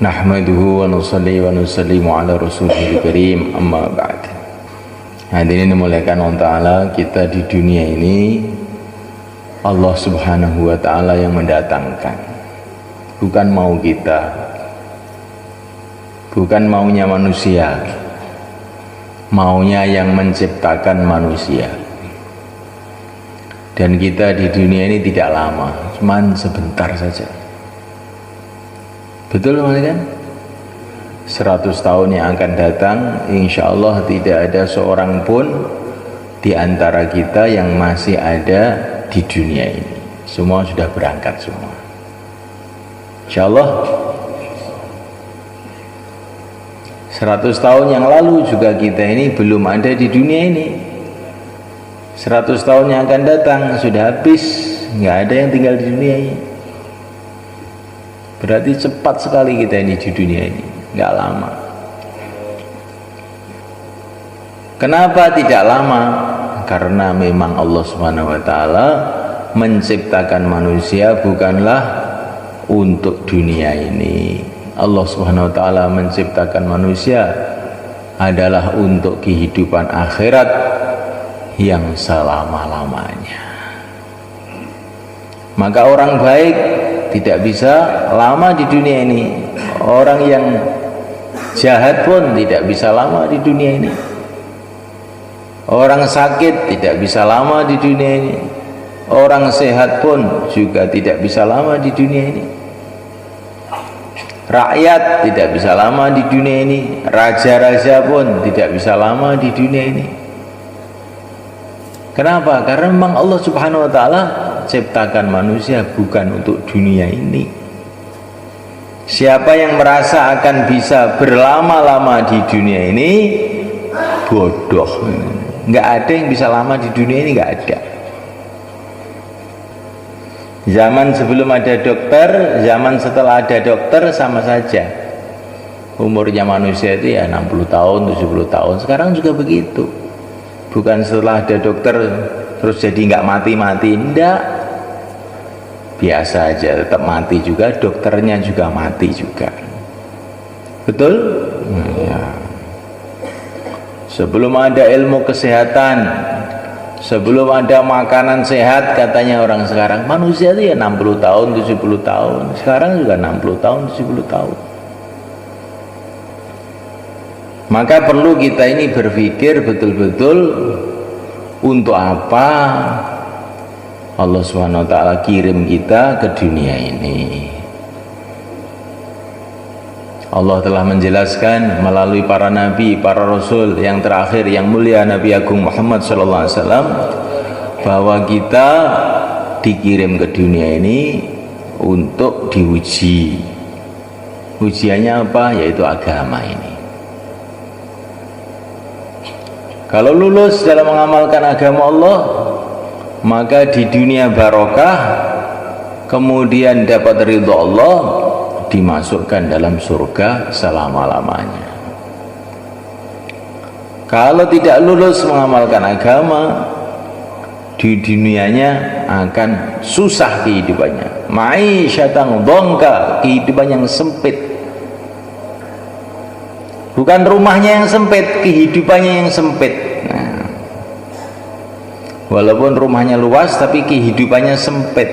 Nahmaduhu wa nusalli wa nusallimu ala rasulihil karim, amma ba'd. Hadirin dimuliakan Allah Ta'ala, kita di dunia ini Allah Subhanahu wa Ta'ala yang mendatangkan, bukan mau kita, bukan maunya manusia, maunya yang menciptakan manusia. Dan kita di dunia ini tidak lama, cuman sebentar saja. Betul kan? 100 tahun yang akan datang, insya Allah tidak ada seorang pun di antara kita yang masih ada di dunia ini. Semua sudah berangkat semua, insya Allah. 100 tahun yang lalu juga kita ini belum ada di dunia ini. 100 tahun yang akan datang sudah habis, nggak ada yang tinggal di dunia ini. Berarti cepat sekali kita ini di dunia ini, nggak lama. Kenapa tidak lama? Karena memang Allah Subhanahu wa Ta'ala menciptakan manusia bukanlah untuk dunia ini. Allah Subhanahu wa Ta'ala menciptakan manusia adalah untuk kehidupan akhirat yang selama-lamanya. Maka orang baik tidak bisa lama di dunia ini. Orang yang jahat pun tidak bisa lama di dunia ini. Orang sakit tidak bisa lama di dunia ini. Orang sehat pun juga tidak bisa lama di dunia ini. Rakyat tidak bisa lama di dunia ini. Raja-raja pun tidak bisa lama di dunia ini. Kenapa? Karena memang Allah Subhanahu wa Ta'ala ciptakan manusia bukan untuk dunia ini. Siapa yang merasa akan bisa berlama-lama di dunia ini, bodoh. Nggak ada yang bisa lama di dunia ini, nggak ada. Zaman sebelum ada dokter, zaman setelah ada dokter sama saja. Umurnya manusia itu ya 60 tahun, 70 tahun. Sekarang juga begitu. Bukan setelah ada dokter terus jadi nggak mati-mati, enggak. Biasa aja, tetap mati juga, dokternya juga mati juga. Betul? Ya. Sebelum ada ilmu kesehatan, sebelum ada makanan sehat, katanya orang sekarang, manusia itu ya 60 tahun, 70 tahun. Sekarang juga 60 tahun, 70 tahun. Maka perlu kita ini berpikir betul-betul untuk apa Allah Subhanahu wa Ta'ala kirim kita ke dunia ini. Allah telah menjelaskan melalui para nabi, para rasul yang terakhir yang mulia Nabi Agung Muhammad SAW, bahwa kita dikirim ke dunia ini untuk diuji. Ujiannya apa? Yaitu agama ini. Kalau lulus dalam mengamalkan agama Allah, maka di dunia barokah, kemudian dapat ridho Allah, dimasukkan dalam surga selama-lamanya. Kalau tidak lulus mengamalkan agama, di dunianya akan susah kehidupannya. Ma'isyatan dhonka, kehidupan yang sempit. Bukan rumahnya yang sempit, kehidupannya yang sempit. Nah, walaupun rumahnya luas, tapi kehidupannya sempit.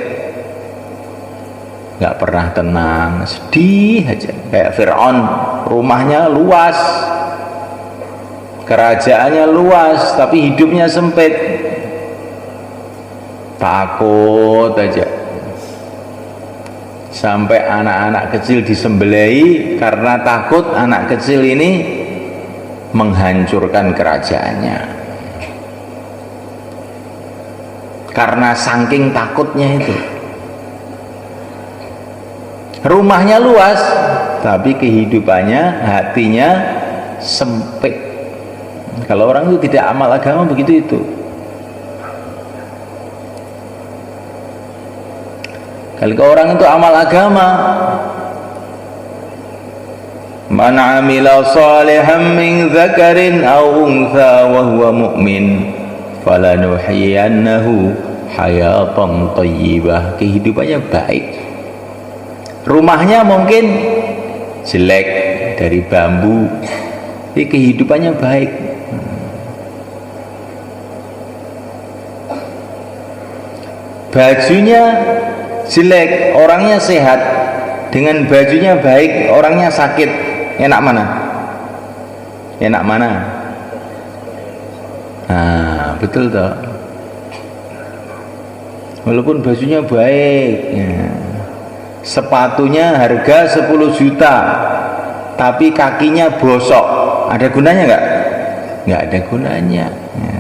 Gak pernah tenang, sedih aja. Kayak Fir'aun, rumahnya luas, kerajaannya luas, tapi hidupnya sempit. Takut aja. Sampai anak-anak kecil disembelih karena takut anak kecil ini menghancurkan kerajaannya. Karena saking takutnya itu. Rumahnya luas, tapi kehidupannya, hatinya sempit. Kalau orang itu tidak amal agama begitu itu. Kalau orang itu amal agama, man amila salihan min dzakarin aw untha wa huwa mu'min falanuhyiyannahu hayatan thayyibah. Kehidupannya baik. Rumahnya mungkin jelek, dari bambu, ini kehidupannya baik. Bajunya jelek, orangnya sehat, dengan bajunya baik, orangnya sakit, enak mana? Enak mana? Nah, betul toh. Walaupun bajunya baik ya. Sepatunya harga 10 juta tapi kakinya bosok, ada gunanya nggak? Nggak ada gunanya ya.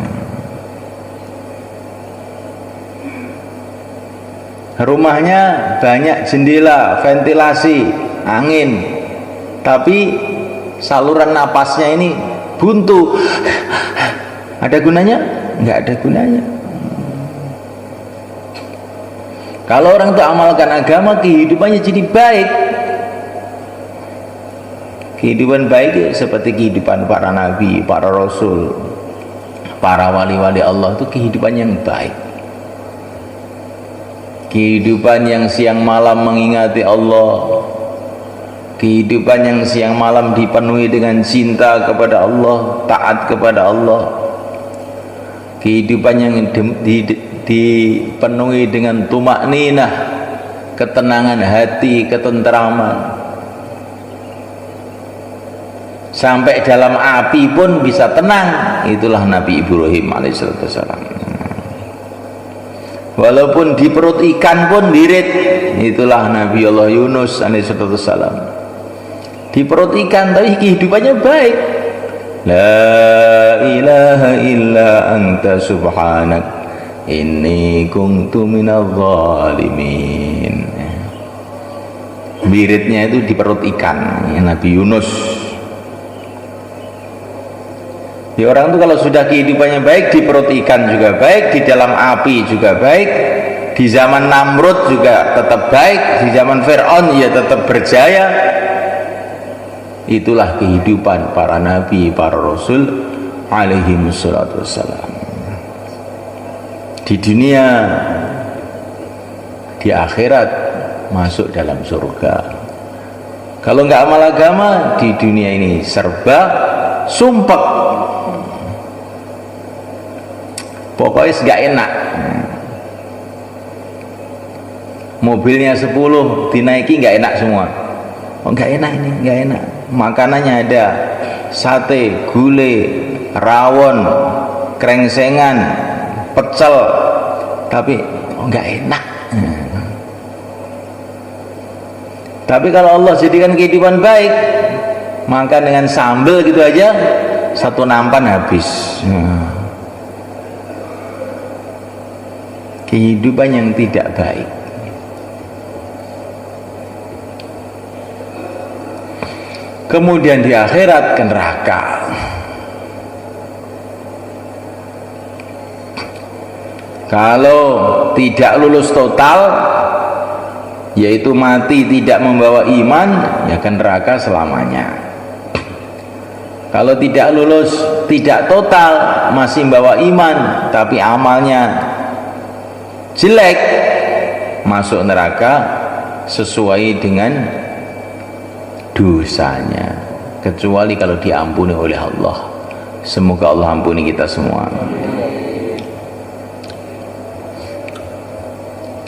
Rumahnya banyak jendela, ventilasi, angin, tapi saluran napasnya ini buntu, ada gunanya? Nggak ada gunanya. Kalau orang itu amalkan agama, kehidupannya jadi baik. Kehidupan baik seperti kehidupan para nabi, para rasul, para wali-wali Allah, itu kehidupan yang baik. Kehidupan yang siang malam mengingati Allah, kehidupan yang siang malam dipenuhi dengan cinta kepada Allah, taat kepada Allah, kehidupan yang dipenuhi dengan tumakninah, ketenangan hati, ketentraman, sampai dalam api pun bisa tenang. Itulah Nabi Ibrahim alaihissalam. Walaupun di perut ikan pun dirit. Itulah Nabi Allah Yunus alaihissalam, di perut ikan tapi kehidupannya baik. La ilaha illa anta subhanak inni kuntu minadh dhalimin. Biritnya itu di perut ikan ya, Nabi Yunus. Ya, orang itu kalau sudah kehidupannya baik, di perut ikan juga baik, di dalam api juga baik, di zaman Namrud juga tetap baik, di zaman Fir'aun ya tetap berjaya. Itulah kehidupan para nabi, para rasul alaihi wassalatu wassalam. Di dunia, di akhirat masuk dalam surga. Kalau nggak amal agama, di dunia ini serba sumpek, pokoknya nggak enak. Mobilnya 10 dinaiki nggak enak semua. Oh, nggak enak ini, nggak enak. Makanannya ada sate, gulai, rawon, krengsengan, pecel, tapi nggak enak. Tapi kalau Allah jadikan kehidupan baik, makan dengan sambal gitu aja, satu nampan habis. Kehidupan yang tidak baik. Kemudian di akhirat ke neraka. Kalau tidak lulus total, yaitu mati tidak membawa iman, ya ke neraka selamanya. Kalau tidak lulus, tidak total, masih membawa iman tapi amalnya jelek, masuk neraka sesuai dengan dosanya, kecuali kalau diampuni oleh Allah. Semoga Allah ampuni kita semua.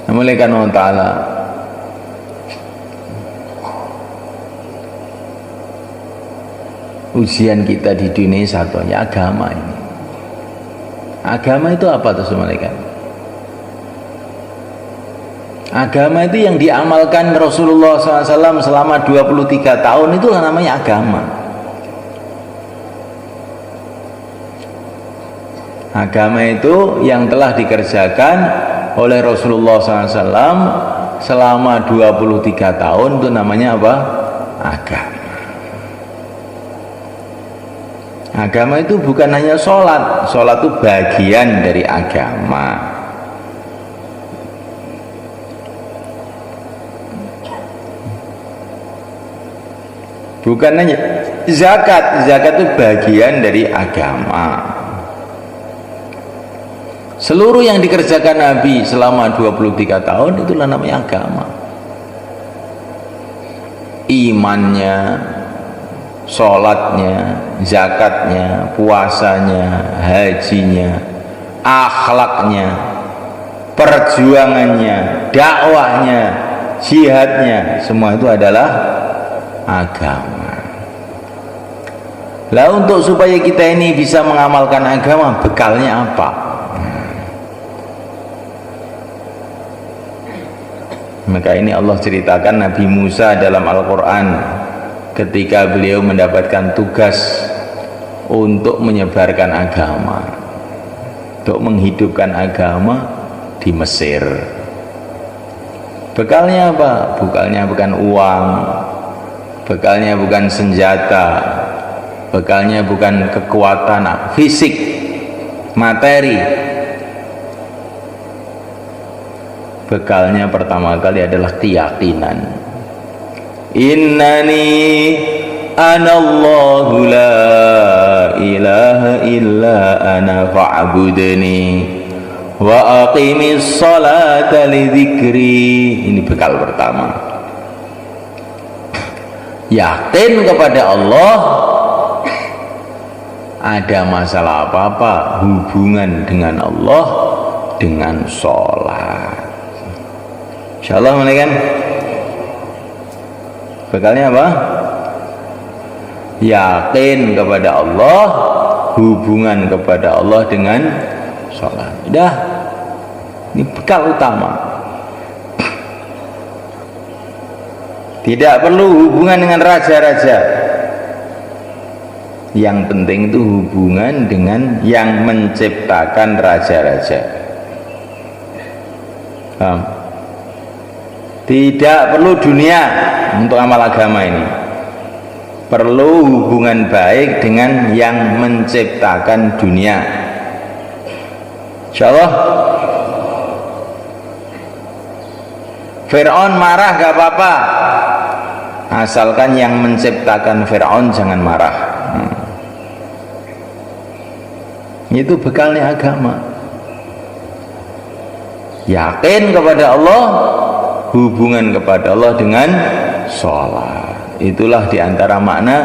Oleh karena ta'ala, ujian kita di dunia satunya agama ini. Agama itu apa tuh mereka? Agama itu yang diamalkan Rasulullah SAW selama 23 tahun, itulah namanya agama. Agama itu yang telah dikerjakan oleh Rasulullah SAW selama 23 tahun, itu namanya apa? Agama. Agama itu bukan hanya sholat. Sholat itu bagian dari agama. Bukan hanya zakat. Zakat itu bagian dari agama. Seluruh yang dikerjakan Nabi selama 23 tahun itulah namanya agama. imannya, sholatnya, zakatnya, puasanya, hajinya, akhlaknya, perjuangannya, dakwahnya, jihadnya, semua itu adalah agama. Lah untuk supaya kita ini bisa mengamalkan agama, bekalnya apa? Maka ini Allah ceritakan Nabi Musa dalam Al-Quran ketika beliau mendapatkan tugas untuk menyebarkan agama, untuk menghidupkan agama di Mesir. Bekalnya apa? Bekalnya bukan uang, bekalnya bukan senjata, bekalnya bukan kekuatan fisik, materi. Bekalnya pertama kali adalah keyakinan. Innani anallahu la ilaha illa ana fa'budni wa aqimis salata li dzikri. Ini bekal pertama. Yakin kepada Allah, ada masalah apa-apa hubungan dengan Allah dengan sholat. Insyaallah kan bekalnya apa? Yakin kepada Allah, hubungan kepada Allah dengan sholat. Udah, ini bekal utama. Tidak perlu hubungan dengan raja-raja. Yang penting itu hubungan dengan yang menciptakan raja-raja. Paham? Tidak perlu dunia untuk amal agama ini. Perlu hubungan baik dengan yang menciptakan dunia. Insyaallah. Fir'aun marah gak apa-apa, asalkan yang menciptakan Fir'aun jangan marah. Itu bekalnya agama. Yakin kepada Allah, hubungan kepada Allah dengan sholat. Itulah diantara makna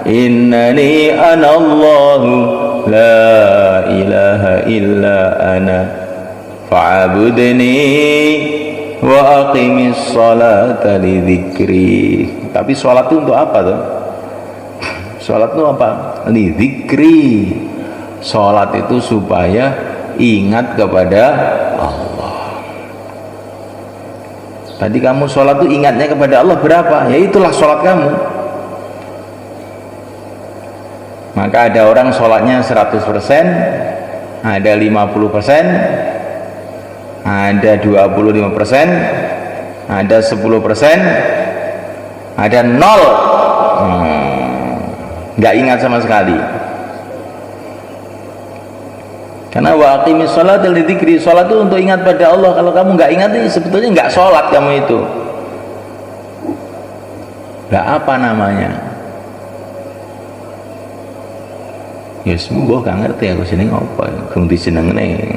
innani anallahu la ilaha illa ana fa'budni wa aqimis salata li dzikri. Tapi sholat itu untuk apa tuh? Sholat itu apa? Li dzikri. Sholat itu supaya ingat kepada Allah. Tadi kamu sholat itu ingatnya kepada Allah berapa? Ya itulah sholat kamu. Maka ada orang sholatnya 100%, ada 50%, ada 25%, ada 10%, ada 0. Nggak ingat sama sekali. Karena wa aqimis sholata li dzikri, sholat itu untuk ingat pada Allah. Kalau kamu nggak ingat, sebetulnya nggak sholat kamu itu. Nggak apa namanya? Ya sembuh, gak ngerti aku sini apa, belum diseneng nih.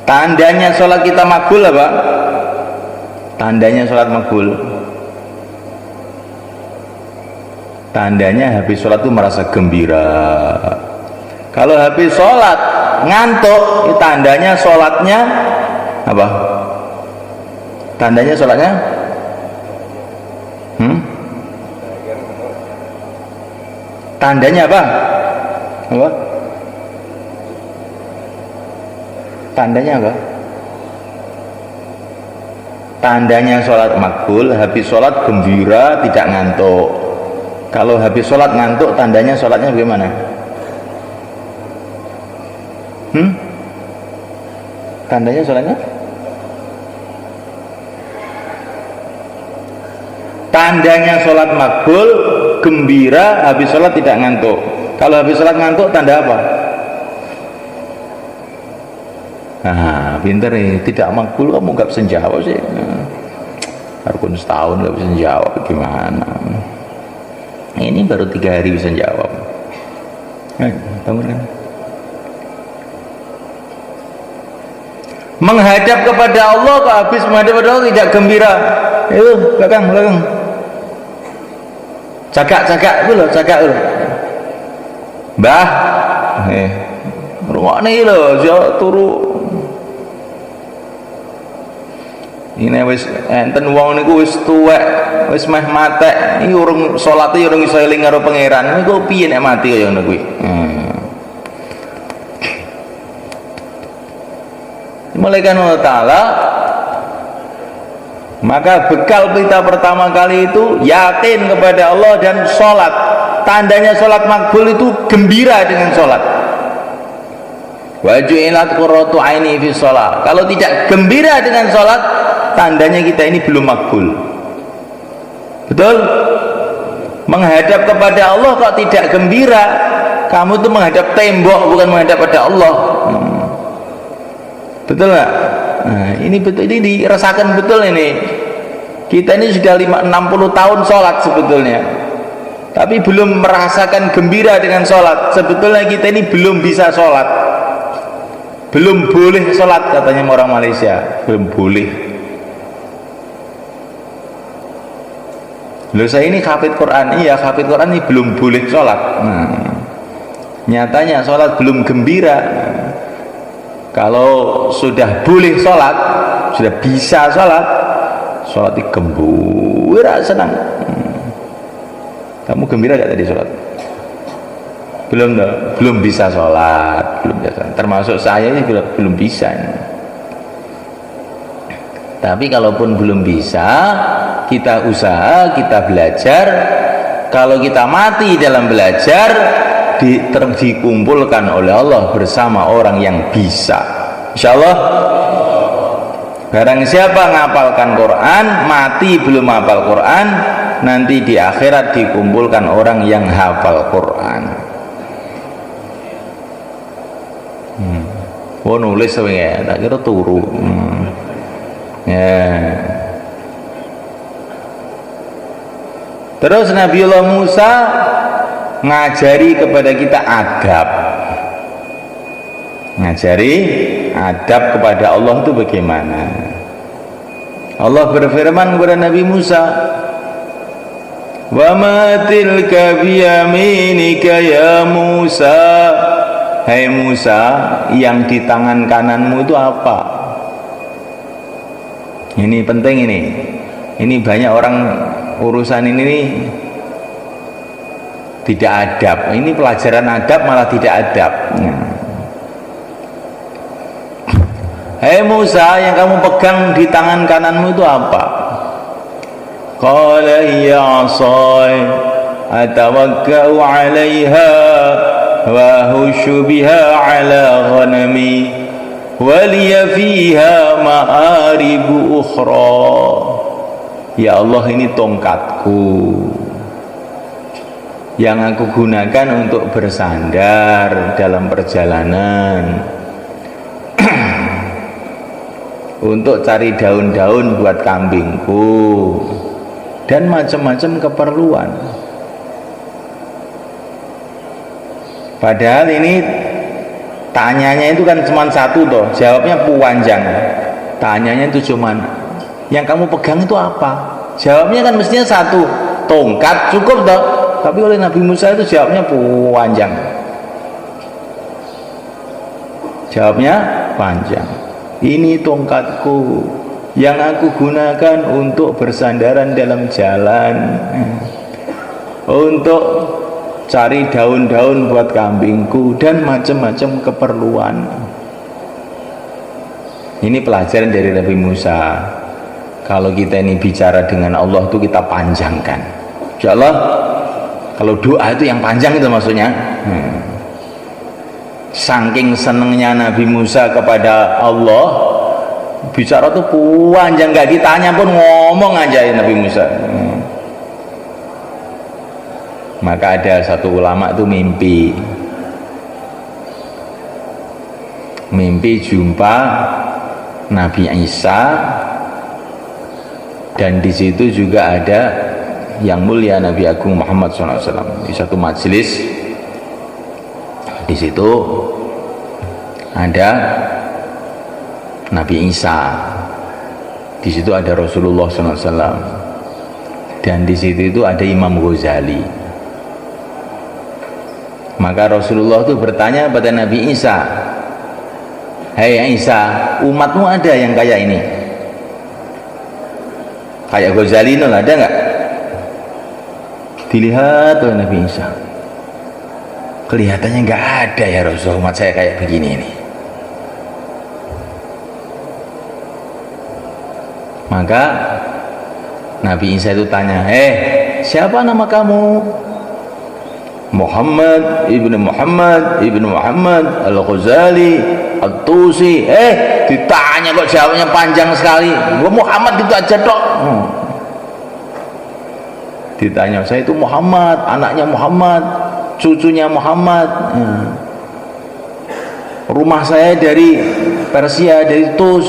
Tandanya sholat kita makbul apa? Tandanya sholat makbul. Tandanya habis sholat itu merasa gembira. Kalau habis sholat ngantuk, tandanya sholatnya apa? Tandanya sholatnya tandanya apa? Apa? Tandanya apa? Tandanya sholat makbul, habis sholat gembira, tidak ngantuk. Kalau habis sholat ngantuk, tandanya sholatnya bagaimana? Tandanya sholatnya? Tandanya sholat makbul, gembira, habis sholat tidak ngantuk. Kalau habis sholat ngantuk, tanda apa? Nah, pinter nih, tidak makbul kamu gak bisa jawab sih. Harus setahun gak bisa jawab, gimana? Ini baru 3 hari bisa jawab. Bangun kan? menghadap kepada Allah, kok habis menghadap kepada Allah tidak gembira. Itu belakang cagak itu loh, Mbah rungokne lho aja turu. Ini wis enten wong niku wis tuwek, wis meh matek, iki urung salate urung iso eling karo pangeran. Niku piye nek mati kaya ngono kuwi? Malaikat Allah Ta'ala, maka bekal kita pertama kali itu yakin kepada Allah dan sholat. Tandanya sholat makbul itu gembira dengan sholat. Wa ju'ilat qurratu aini fi sholat. Kalau tidak gembira dengan sholat, tandanya kita ini belum makbul. Betul? Menghadap kepada Allah kok tidak gembira, kamu tuh menghadap tembok, bukan menghadap pada Allah. Betul nggak? Nah, ini betul, ini dirasakan betul ini. Kita ini sudah 60 tahun sholat sebetulnya, tapi belum merasakan gembira dengan sholat. Sebetulnya kita ini belum bisa sholat, belum boleh sholat katanya orang Malaysia, belum boleh. Loh, saya ini hafid Quran, iya hafid Quran ini belum boleh sholat. Nah, nyatanya sholat belum gembira. Kalau sudah boleh sholat, sudah bisa sholat, sholat itu gembira, senang. Kamu gembira gak tadi sholat? Belum bisa sholat, belum bisa. Termasuk saya ini belum bisa. Tapi kalaupun belum bisa, kita usaha, kita belajar. Kalau kita mati dalam belajar, dikumpulkan oleh Allah bersama orang yang bisa, insyaallah. Barang siapa ngapalkan Quran, mati belum hafal Quran, nanti di akhirat dikumpulkan orang yang hafal Quran. Oh nulis ya, tak kira turu. Ya. Terus Nabiullah Musa ngajari kepada kita adab, ngajari adab kepada Allah itu bagaimana. Allah berfirman kepada Nabi Musa, wa ma tilka biyaminika ya Musa. Hai Musa, yang di tangan kananmu itu apa? Ini penting ini banyak orang urusan ini tidak adab. Ini pelajaran adab malah tidak adab. Hei Musa, yang kamu pegang di tangan kananmu itu apa? Qala hiya 'asai atawakka'u 'alaiha wa hushu biha 'ala ghanami wa liya fiha ma'aribu ukhra. Ya Allah, ini tongkatku yang aku gunakan untuk bersandar dalam perjalanan, untuk cari daun-daun buat kambingku, dan macam-macam keperluan. Padahal ini tanyanya itu kan cuma satu toh, jawabnya panjang. Tanyanya itu cuma, yang kamu pegang itu apa? Jawabnya kan mestinya satu, tongkat, cukup toh. Tapi oleh Nabi Musa itu jawabnya panjang. Jawabnya panjang. Ini tongkatku yang aku gunakan untuk bersandaran dalam jalan, untuk cari daun-daun buat kambingku, dan macam-macam keperluan. Ini pelajaran dari Nabi Musa. Kalau kita ini bicara dengan Allah itu kita panjangkan, insyaallah. Kalau doa itu yang panjang itu maksudnya. Saking senengnya Nabi Musa kepada Allah, bicara tuh panjang, nggak ditanya pun ngomong aja ya Nabi Musa. Maka ada satu ulama itu mimpi jumpa Nabi Isa, dan di situ juga ada yang mulia Nabi Agung Muhammad SAW di satu majelis. Di situ ada Nabi Isa. Di situ ada Rasulullah SAW, dan di situ itu ada Imam Ghazali. Maka Rasulullah itu bertanya pada Nabi Isa, "Hei Isa, umatmu ada yang kayak ini? Kayak Ghazali itu ada nggak?" Dilihat oleh Nabi Isa, kelihatannya nggak ada ya Rasul, umat saya kayak begini ini. Maka Nabi Isa itu tanya, siapa nama kamu?" "Muhammad ibnu Muhammad ibnu Muhammad Al-Ghazali At-Tusi." Ditanya kok jawabnya panjang sekali. Muhammad itu aja dok. Ditanya, "Saya itu Muhammad, anaknya Muhammad, cucunya Muhammad. Rumah saya dari Persia, dari Tus."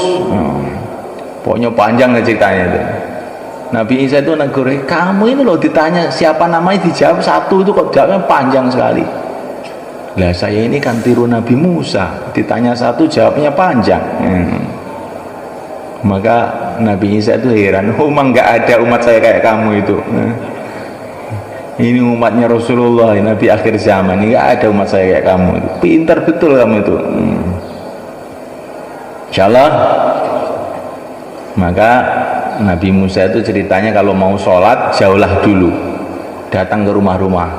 Pokoknya panjang ceritanya itu. Nabi Isa itu negur, "Kamu ini loh ditanya siapa namanya, dijawab satu itu kok jawabnya panjang sekali." Lah saya ini kan tiru Nabi Musa, ditanya satu jawabnya panjang. Maka Nabi Isa itu heran, "Memang nggak ada umat saya kayak kamu itu. Ini umatnya Rasulullah, Nabi akhir zaman, ini nggak ada umat saya kayak kamu. Pintar betul kamu itu." Insyaallah. Maka Nabi Musa itu ceritanya kalau mau sholat jauhlah dulu, datang ke rumah-rumah,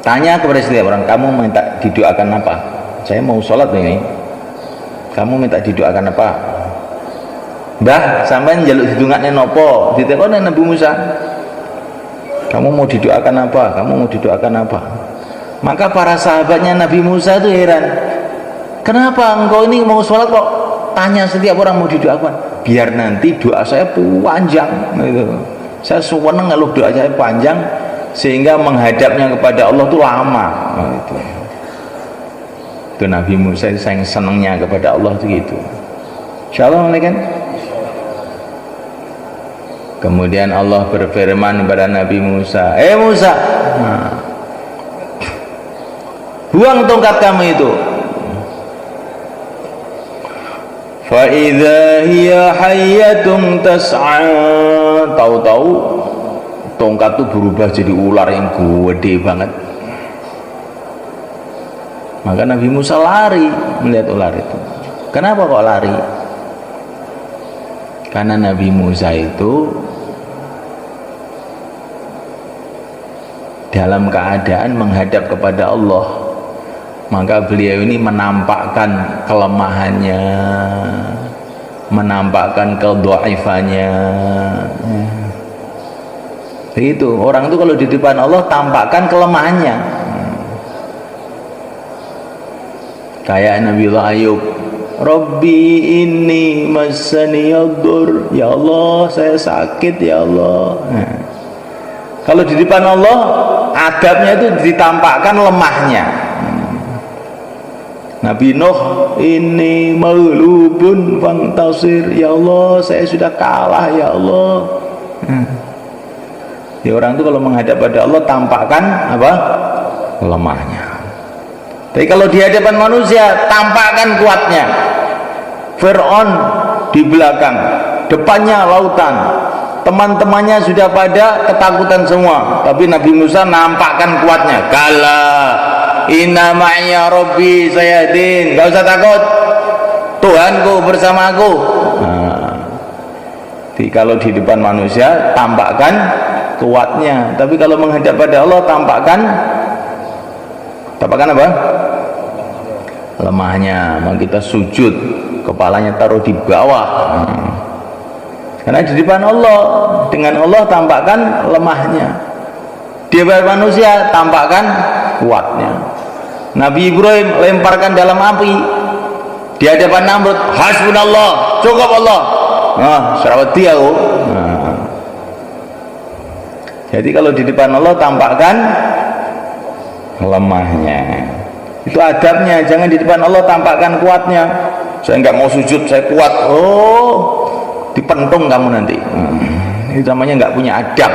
tanya kepada setiap orang, "Kamu minta didoakan apa? Saya mau sholat ini, kamu minta didoakan apa?" "Mbah, sampai njaluk didongakne nopo?" Ditekoni Nabi Musa, "Kamu mau didoakan apa? Kamu mau didoakan apa?" Maka para sahabatnya Nabi Musa itu heran, "Kenapa engkau ini mau sholat kok tanya setiap orang mau didoakan?" "Biar nanti doa saya panjang gitu. Saya senang kalau doa saya panjang sehingga menghadapnya kepada Allah itu lama." Gitu. Itu Nabi Musa sayang senangnya kepada Allah itu gitu. Insyaallah kan. Kemudian Allah berfirman kepada Nabi Musa, Musa, buang tongkat kamu itu." فَإِذَا هِيَ حَيَّةٌ تَسْعَى. Tahu-tahu tongkat itu berubah jadi ular yang gede banget. Maka Nabi Musa lari melihat ular itu. Kenapa kok lari? Karena Nabi Musa itu dalam keadaan menghadap kepada Allah, maka beliau ini menampakkan kelemahannya, menampakkan kedhaifannya. Begitu, orang itu kalau di depan Allah tampakkan kelemahannya. Kayak Nabiullah Ayub, "Rabbi inni massani yadur." "Ya Allah, saya sakit ya Allah." Kalau di depan Allah adabnya itu ditampakkan lemahnya. Nabi Nuh, "Ini maghlubun fantasir." "Ya Allah, saya sudah kalah ya Allah." Ya, orang itu kalau menghadap pada Allah tampakkan apa? Lemahnya. Tapi kalau di hadapan manusia tampakkan kuatnya. Fir'aun di belakang, depannya lautan, teman-temannya sudah pada ketakutan semua, tapi Nabi Musa nampakkan kuatnya. "Kala inna ma'ya rabbi sayahdin." Gak usah takut, Tuhanku bersamaku. Jadi kalau di depan manusia tampakkan kuatnya, tapi kalau menghadap pada Allah tampakkan apa? Lemahnya. Maka kita sujud, kepalanya taruh di bawah. Karena di depan Allah, dengan Allah tampakkan lemahnya. Di hadapan manusia tampakkan kuatnya. Nabi Ibrahim lemparkan dalam api, di hadapan Namrud, "Hasbunallah, cukup Allah." Serawat dia. Jadi kalau di depan Allah tampakkan lemahnya. Itu adabnya, jangan di depan Allah tampakkan kuatnya. "Saya nggak mau sujud, saya kuat." Dipentung kamu nanti. Itu namanya nggak punya adab.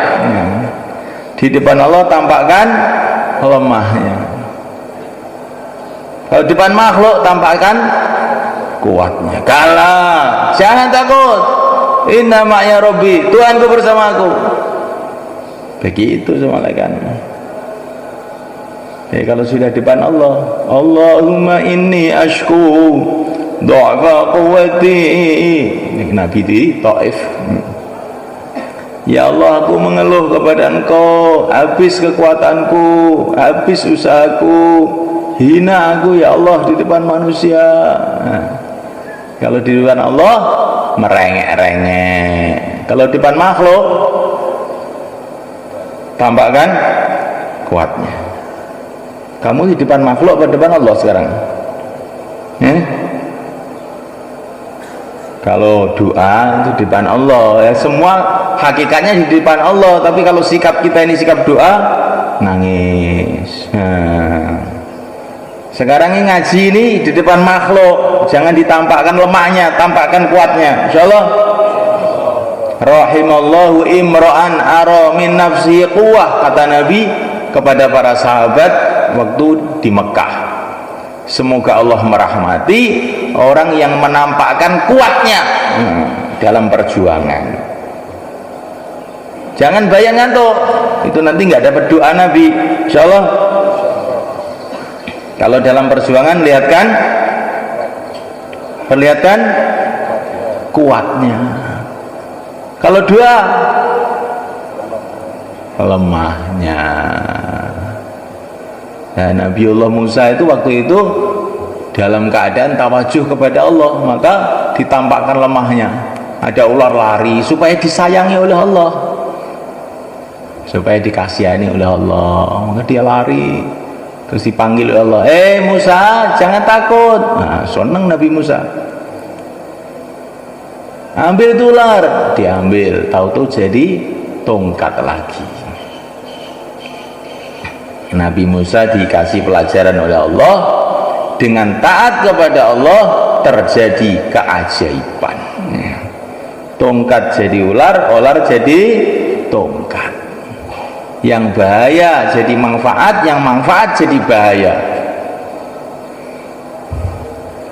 Di depan Allah tampakkan lemahnya. Kalau depan makhluk tampakkan kuatnya. Kalah, jangan takut. Inna ma'ya Rabbi, Tuhanku bersamaku. Begitu semalakan. Jadi kalau sudah depan Allah, Allahumma inni ashku du'afa quwwati. Nabi di Taif. Ya Allah, aku mengeluh kepada Engkau, habis kekuatanku, habis usahaku, hina aku ya Allah di depan manusia. Kalau di depan Allah merengek-rengek. Kalau di depan makhluk tampakkan kuatnya. Kamu di depan makhluk atau depan Allah sekarang? Kalau doa itu di depan Allah, ya semua hakikatnya di depan Allah. Tapi kalau sikap kita ini sikap doa, nangis. Sekarang ini ngaji ini di depan makhluk, jangan ditampakkan lemahnya, tampakkan kuatnya. Insyaallah. Rahimallahu imra'an ara min nafsihi quwwah, kata Nabi kepada para sahabat waktu di Mekah. Semoga Allah merahmati orang yang menampakkan kuatnya dalam perjuangan. Jangan bayangkan tuh, itu nanti nggak dapat doa Nabi. Insyaallah. Kalau dalam perjuangan perlihatkan kuatnya. Kalau doa lemahnya. Nah, Nabiullah Musa itu waktu itu dalam keadaan tawajuh kepada Allah, maka ditampakkan lemahnya. Ada ular lari supaya disayangi oleh Allah, supaya dikasihani oleh Allah, maka dia lari. Terus dipanggil oleh Allah, Musa, jangan takut. Nah, senang Nabi Musa. Ambil itu ular, diambil, tahu-tahu jadi tongkat lagi. Nabi Musa dikasih pelajaran oleh Allah, dengan taat kepada Allah terjadi keajaiban. Tongkat jadi ular, ular jadi tongkat. Yang bahaya jadi manfaat, yang manfaat jadi bahaya.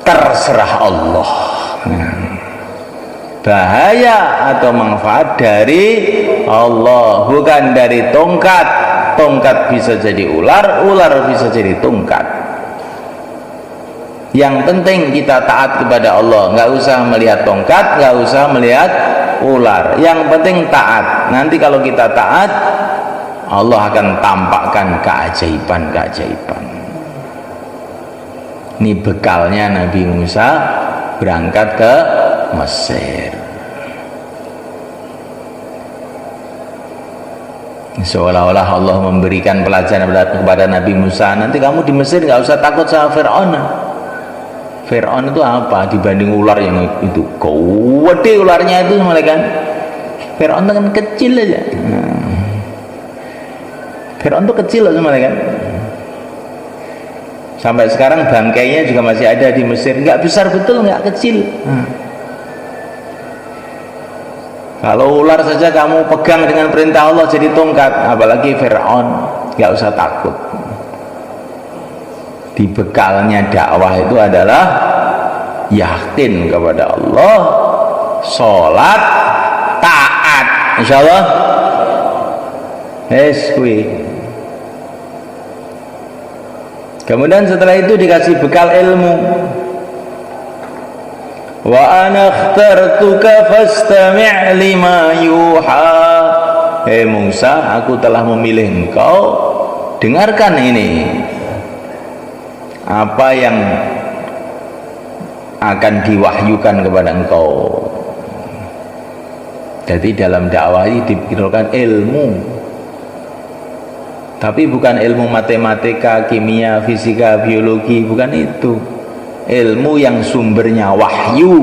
Terserah Allah. Bahaya atau manfaat dari Allah, bukan dari tongkat. Tongkat bisa jadi ular, ular bisa jadi tongkat. Yang penting kita taat kepada Allah, nggak usah melihat tongkat, nggak usah melihat ular. Yang penting taat. Nanti kalau kita taat, Allah akan tampakkan keajaiban-keajaiban. Ini bekalnya Nabi Musa berangkat ke Mesir. Seolah-olah Allah memberikan pelajaran kepada Nabi Musa, nanti kamu di Mesir nggak usah takut sama Fir'aun. Fir'aun itu apa dibanding ular yang itu? Gede ularnya itu, kan? Fir'aun itu kan kecil aja. Fir'aun itu kecil loh, kan? Sampai sekarang bangkainya juga masih ada di Mesir. Nggak besar betul, nggak kecil. Kalau ular saja kamu pegang dengan perintah Allah jadi tongkat, apalagi Fir'aun, nggak usah takut. Di bekalnya dakwah itu adalah yakin kepada Allah, sholat, taat, insyaallah. Kemudian setelah itu dikasih bekal ilmu. Wa ana akhtartuka fastami' lima yuha. Musa, aku telah memilih engkau, dengarkan ini apa yang akan diwahyukan kepada engkau. Jadi dalam dakwah ini diperlukan ilmu, tapi bukan ilmu matematika, kimia, fisika, biologi, bukan itu. Ilmu yang sumbernya wahyu,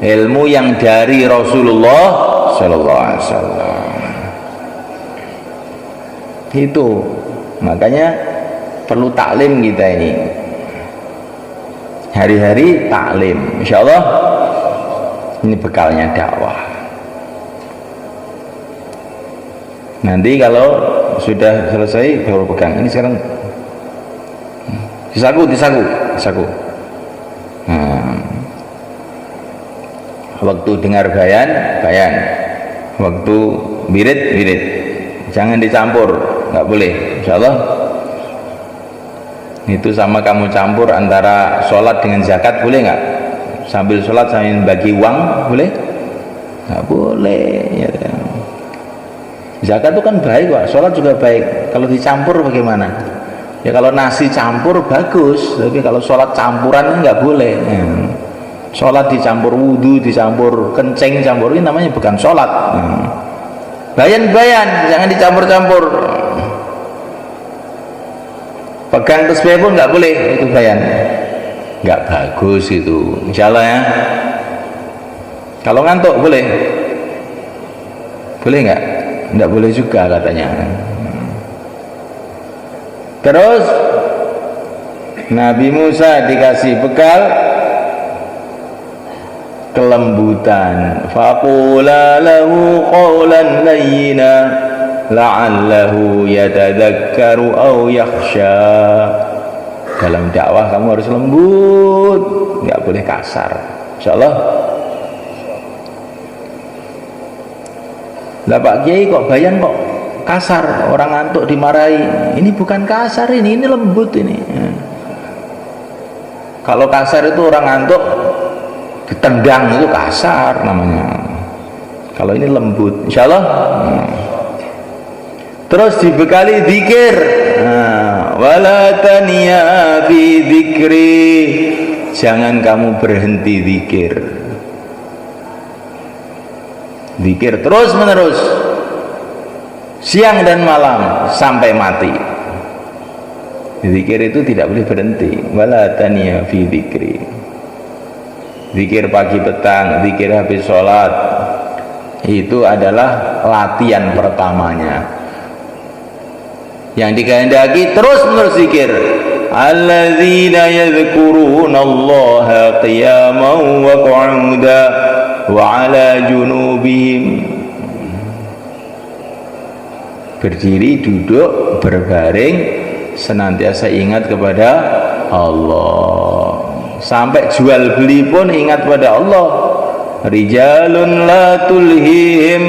ilmu yang dari Rasulullah Sallallahu Alaihi Wasallam. Itu makanya perlu taklim kita ini, hari-hari taklim, insyaallah. Ini bekalnya dakwah. Nanti kalau sudah selesai baru pegang. Ini sekarang disaku. Waktu dengar bayan, waktu wirid, jangan dicampur, nggak boleh. Insyaallah itu sama kamu campur antara sholat dengan zakat, boleh nggak? Sambil sholat sambil bagi uang, boleh? Nggak boleh ya. Zakat itu kan baik Pak, sholat juga baik. Kalau dicampur bagaimana? Ya kalau nasi campur bagus, tapi kalau sholat campuran nggak boleh. Sholat dicampur wudu, dicampur kencing, campur, ini namanya bukan sholat. Bayan, jangan dicampur-campur. Pegang tasbih pun nggak boleh, itu bayan. Nggak bagus itu, insyaallah ya. Kalau ngantuk boleh? Boleh nggak? Nggak boleh juga katanya. Terus Nabi Musa dikasih bekal kelembutan. Faqula lahu qawlan layyina la'allahu yatadhakkaru aw yakhsha. Dalam dakwah kamu harus lembut, nggak boleh kasar, insyaallah. Lah Pak Kiai kok bayan kok kasar, orang ngantuk dimarahi. Ini bukan kasar, ini lembut ini. Kalau kasar itu orang ngantuk ditendang, itu kasar namanya. Kalau ini lembut, insyaallah. Terus dibekali zikir. Wala taniya bi dzikri, jangan kamu berhenti zikir. Zikir terus menerus, siang dan malam sampai mati. Zikir itu tidak boleh berhenti. Wala taniya fi dzikri. Zikir pagi petang, zikir habis sholat, itu adalah latihan pertamanya. Yang dikehendaki terus menerus zikir. Alladzina yadhkuruna Allaha qiyaman wa qu'udan wa 'ala junubihim. Berdiri, duduk, berbaring, senantiasa ingat kepada Allah. Sampai jual beli pun ingat pada Allah. Rijalun la tulhihim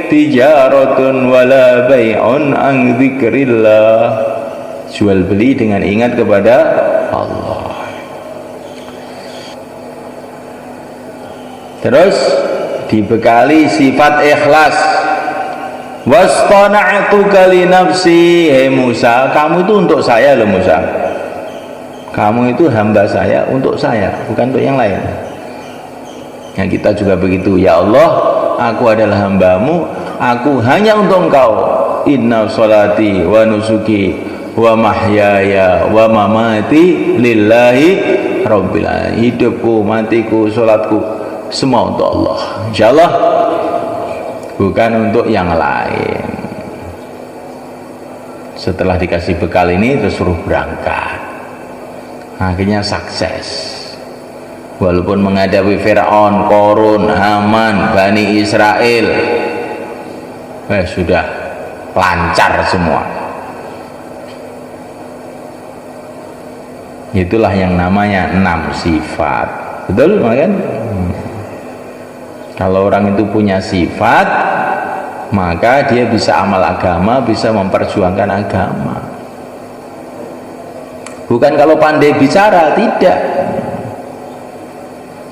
tijaratun wala bai'un an dzikrillah. Jual beli dengan ingat kepada Allah. Terus dibekali sifat ikhlas. Wastana'tuka li nafsi. Hei Musa, kamu itu untuk saya loh Musa. Kamu itu hamba saya, untuk saya, bukan untuk yang lain. Nah, kita juga begitu. Ya Allah, aku adalah hambamu, aku hanya untuk engkau. Inna sholati wa nusuki wa mahyaya wa mamati lillahi rabbil alamin. Hidupku, matiku, sholatku, semua untuk Allah, insyaallah, bukan untuk yang lain. Setelah dikasih bekal ini terus suruh berangkat. Akhirnya sukses. Walaupun menghadapi Fir'aun, Qarun, Haman, Bani Israel, sudah lancar semua. Itulah yang namanya 6 sifat. Betul kan? Kalau orang itu punya sifat, maka dia bisa amal agama, bisa memperjuangkan agama. Bukan kalau pandai bicara, tidak.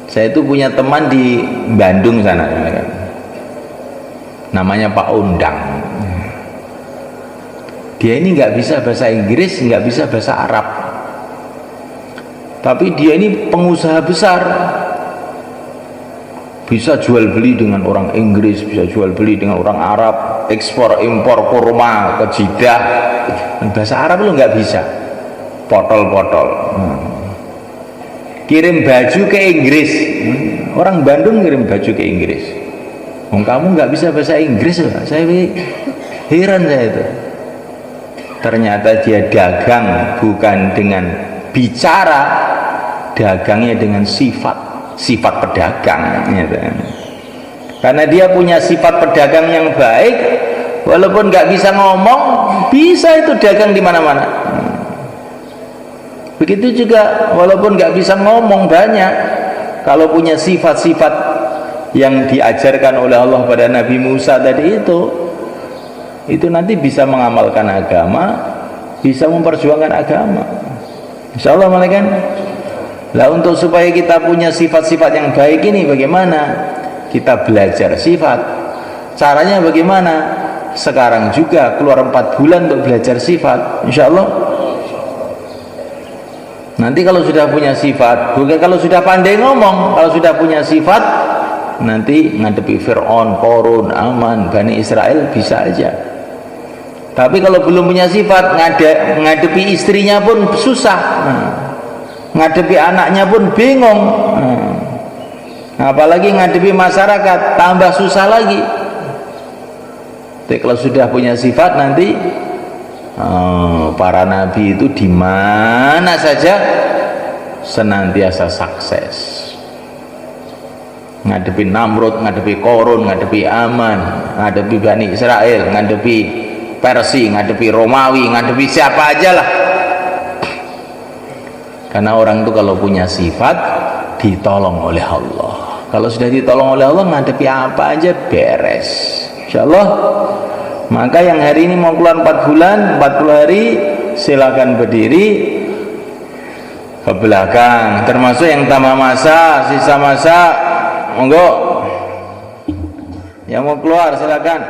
Saya itu punya teman di Bandung sana, namanya Pak Undang. Dia ini nggak bisa bahasa Inggris, nggak bisa bahasa Arab, tapi dia ini pengusaha besar, bisa jual beli dengan orang Inggris, bisa jual beli dengan orang Arab, ekspor impor kurma ke Jeddah. Bahasa Arab lo nggak bisa, potol-potol. Kirim baju ke Inggris, orang Bandung kirim baju ke Inggris. Kamu nggak bisa bahasa Inggris loh. Saya heran saya itu. Ternyata dia dagang bukan dengan bicara, dagangnya dengan sifat pedagang. Karena dia punya sifat pedagang yang baik, walaupun nggak bisa ngomong, bisa itu dagang di mana-mana. Begitu juga walaupun nggak bisa ngomong banyak, kalau punya sifat-sifat yang diajarkan oleh Allah pada Nabi Musa tadi itu nanti bisa mengamalkan agama, bisa memperjuangkan agama. Insya Allah malaikat. Lah untuk supaya kita punya sifat-sifat yang baik ini bagaimana? Kita belajar sifat. Caranya bagaimana? Sekarang juga keluar 4 bulan untuk belajar sifat. Insya Allah. Nanti kalau sudah punya sifat, bukan kalau sudah pandai ngomong, kalau sudah punya sifat, nanti ngadepi Fir'aun, Qarun, Aman, Bani Israel bisa aja. Tapi kalau belum punya sifat, ngadepi istrinya pun susah, ngadepi anaknya pun bingung, apalagi ngadepi masyarakat tambah susah lagi. Tapi kalau sudah punya sifat nanti para nabi itu di mana saja senantiasa sukses. Ngadepi Namrud, ngadepi Qarun, ngadepi Aman, ngadepi Bani Israel, ngadepi Persia, ngadepi Romawi, ngadepi siapa aja lah. Karena orang itu kalau punya sifat ditolong oleh Allah. Kalau sudah ditolong oleh Allah, ngadepi apa aja beres. Insyaallah. Maka yang hari ini mau keluar 4 bulan, 40 hari, silakan berdiri ke belakang. Termasuk yang tambah masa, sisa masa, monggo. Yang mau keluar silakan.